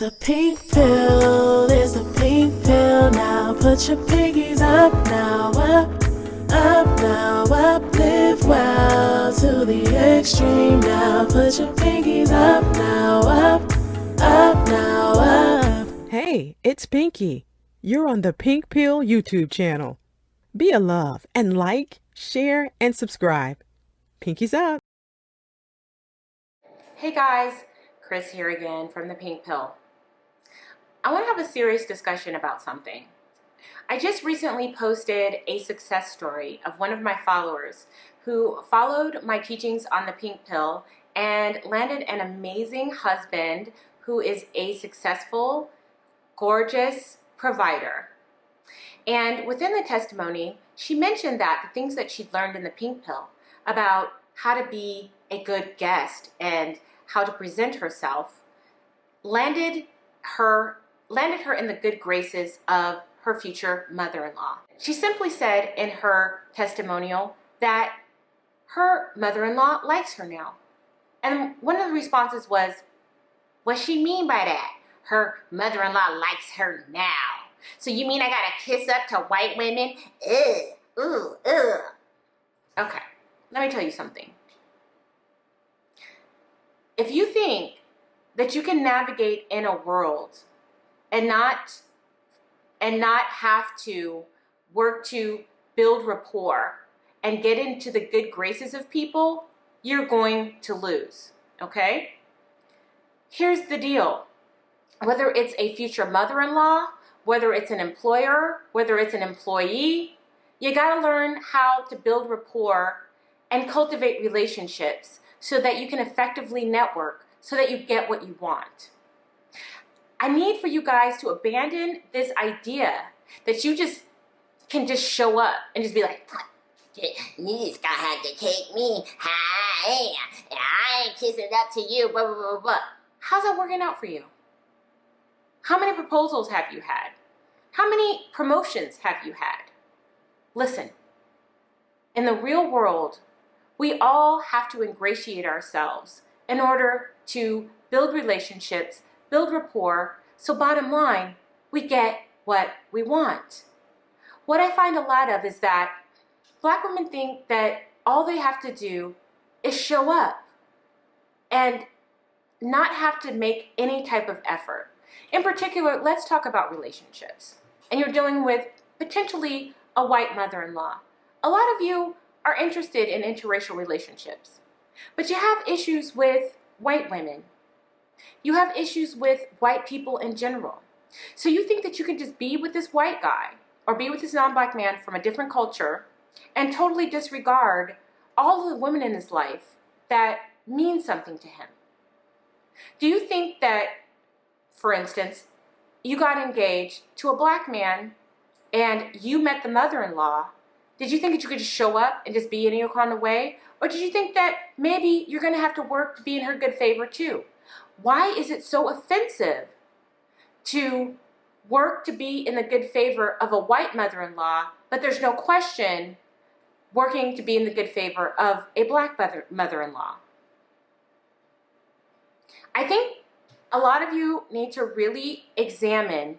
The pink pill is the pink pill now. Put your piggies up now, up now, up. Live well to the extreme now. Put your piggies up now, up now, up. Hey, it's Pinky. You're on the Pink Pill YouTube channel. Be a love and like, share, and subscribe. Pinky's up. Hey guys, Chris here again from the Pink Pill. I want to have a serious discussion about something. I just recently posted a success story of one of my followers who followed my teachings on the Pink Pill and landed an amazing husband who is a successful, gorgeous provider. And within the testimony, she mentioned that the things that she'd learned in the Pink Pill about how to be a good guest and how to present herself landed her in the good graces of her future mother-in-law. She simply said in her testimonial that her mother-in-law likes her now. And one of the responses was, what's she mean by that? Her mother-in-law likes her now. So you mean I gotta kiss up to white women? Ugh, ooh, ugh. Okay, let me tell you something. If you think that you can navigate in a world and not have to work to build rapport and get into the good graces of people, you're going to lose, okay? Here's the deal. Whether it's a future mother-in-law, whether it's an employer, whether it's an employee, you gotta learn how to build rapport and cultivate relationships so that you can effectively network, so that you get what you want. I need for you guys to abandon this idea that you just can just show up and just be like, you just gonna have to take me, hi, I ain't kissing up to you, blah, blah, blah, blah. How's that working out for you? How many proposals have you had? How many promotions have you had? Listen, in the real world, we all have to ingratiate ourselves in order to build relationships, build rapport, so bottom line, we get what we want. What I find a lot of is that Black women think that all they have to do is show up and not have to make any type of effort. In particular, let's talk about relationships. And you're dealing with potentially a white mother-in-law. A lot of you are interested in interracial relationships, but you have issues with white women. You have issues with white people in general. So you think that you can just be with this white guy or be with this non-Black man from a different culture and totally disregard all of the women in his life that mean something to him. Do you think that, for instance, you got engaged to a Black man and you met the mother-in-law? Did you think that you could just show up and just be any kind of way? Or did you think that maybe you're going to have to work to be in her good favor too? Why is it so offensive to work to be in the good favor of a white mother-in-law, but there's no question working to be in the good favor of a Black mother-in-law? I think a lot of you need to really examine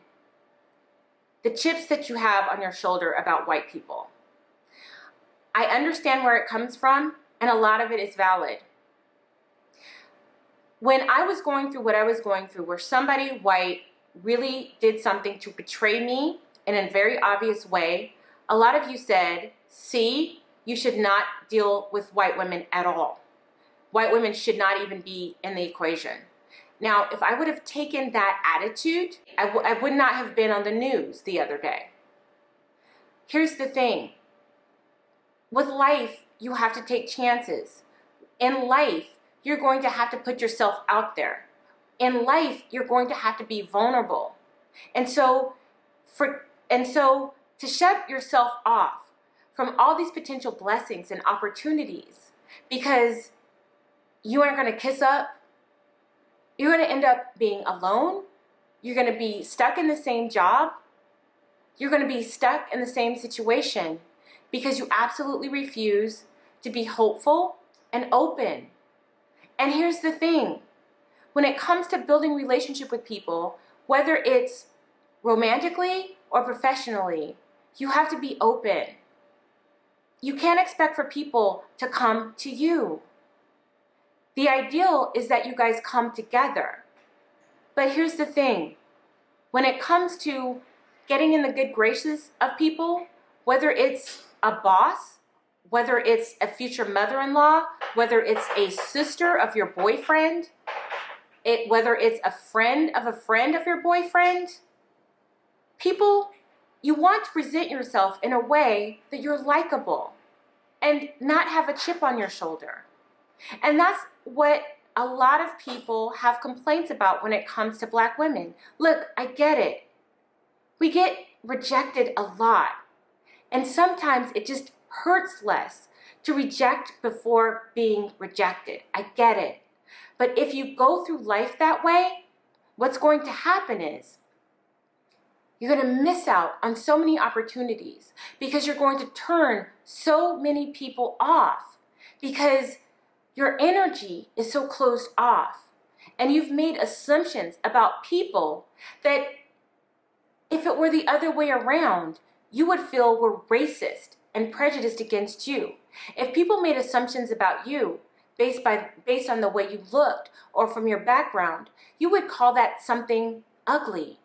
the chips that you have on your shoulder about white people. I understand where it comes from, and a lot of it is valid. When I was going through what I was going through, where somebody white really did something to betray me in a very obvious way, a lot of you said, see, you should not deal with white women at all. White women should not even be in the equation. Now, if I would have taken that attitude, I would not have been on the news the other day. Here's the thing. With life, you have to take chances. In life, you're going to have to put yourself out there. In life, you're going to have to be vulnerable. And so to shut yourself off from all these potential blessings and opportunities because you aren't going to kiss up, you're going to end up being alone, you're going to be stuck in the same job, you're going to be stuck in the same situation because you absolutely refuse to be hopeful and open. And here's the thing. when it comes to building relationship with people, whether it's romantically or professionally, you have to be open. You can't expect for people to come to you. The ideal is that you guys come together. But here's the thing. When it comes to getting in the good graces of people, whether it's a boss, whether it's a future mother-in-law, whether it's a sister of your boyfriend, whether it's a friend of your boyfriend, people, you want to present yourself in a way that you're likable and not have a chip on your shoulder. And that's what a lot of people have complaints about when it comes to Black women. Look, I get it. We get rejected a lot. And sometimes it just hurts less to reject before being rejected. I get it. But if you go through life that way, what's going to happen is you're going to miss out on so many opportunities because you're going to turn so many people off because your energy is so closed off. And you've made assumptions about people that if it were the other way around, you would feel were racist and prejudiced against you. If people made assumptions about you based on the way you looked or from your background, you would call that something ugly.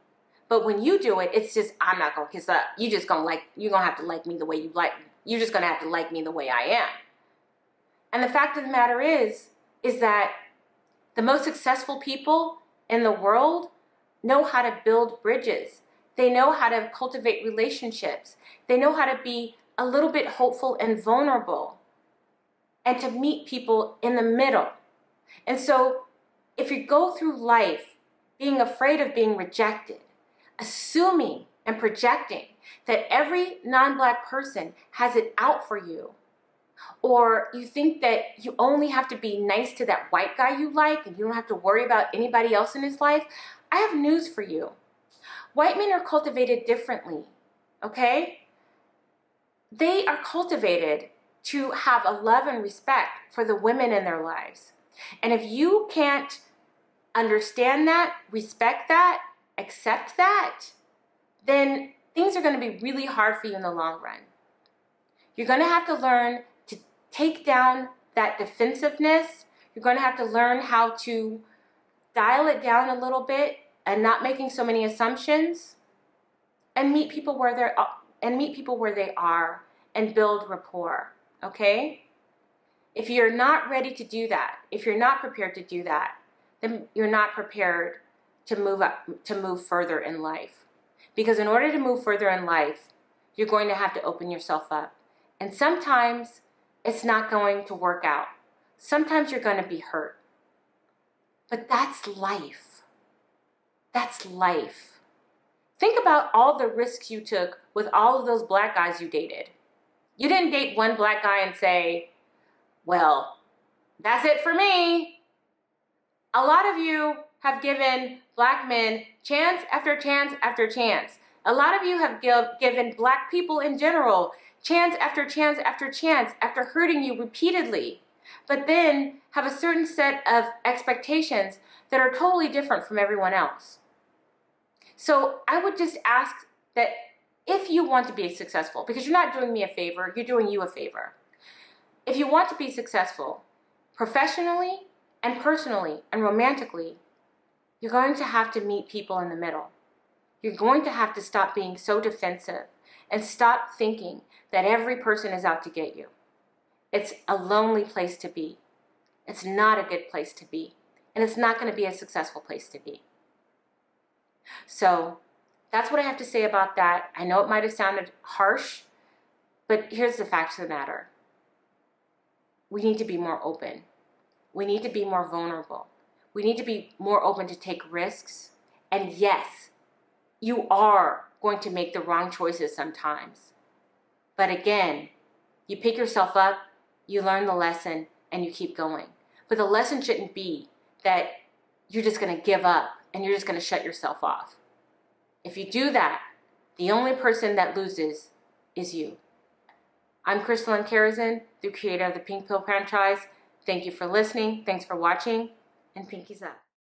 But when you do it, it's just, I'm not gonna kiss up. You're gonna have to like me the way you like me. You're just gonna have to like me the way I am. And the fact of the matter is that the most successful people in the world know how to build bridges. They know how to cultivate relationships. They know how to be a little bit hopeful and vulnerable and to meet people in the middle. And so if you go through life being afraid of being rejected, assuming and projecting that every non-Black person has it out for you, or you think that you only have to be nice to that white guy you like and you don't have to worry about anybody else in his life, I have news for you. White men are cultivated differently, okay? They are cultivated to have a love and respect for the women in their lives. And if you can't understand that, respect that, accept that, then things are going to be really hard for you in the long run. You're going to have to learn to take down that defensiveness. You're going to have to learn how to dial it down a little bit and not making so many assumptions, and meet people where they are and build rapport, okay? If you're not ready to do that, if you're not prepared to do that, then you're not prepared to move further in life. Because in order to move further in life, you're going to have to open yourself up. And sometimes it's not going to work out. Sometimes you're going to be hurt. But that's life. That's life. Think about all the risks you took with all of those Black guys you dated. You didn't date one Black guy and say, well, that's it for me. A lot of you have given Black men chance after chance after chance. A lot of you have given Black people in general chance after chance after chance after hurting you repeatedly, but then have a certain set of expectations that are totally different from everyone else. So I would just ask that if you want to be successful, because you're not doing me a favor, you're doing you a favor. If you want to be successful professionally and personally and romantically, you're going to have to meet people in the middle. You're going to have to stop being so defensive and stop thinking that every person is out to get you. It's a lonely place to be. It's not a good place to be. And it's not going to be a successful place to be. So that's what I have to say about that. I know it might have sounded harsh, but here's the facts of the matter. We need to be more open. We need to be more vulnerable. We need to be more open to take risks. And yes, you are going to make the wrong choices sometimes. But again, you pick yourself up, you learn the lesson, and you keep going. But the lesson shouldn't be that you're just going to give up and you're just going to shut yourself off. If you do that, the only person that loses is you. I'm Crystalline Karazin, the creator of the Pink Pill franchise. Thank you for listening. Thanks for watching. And pinkies up.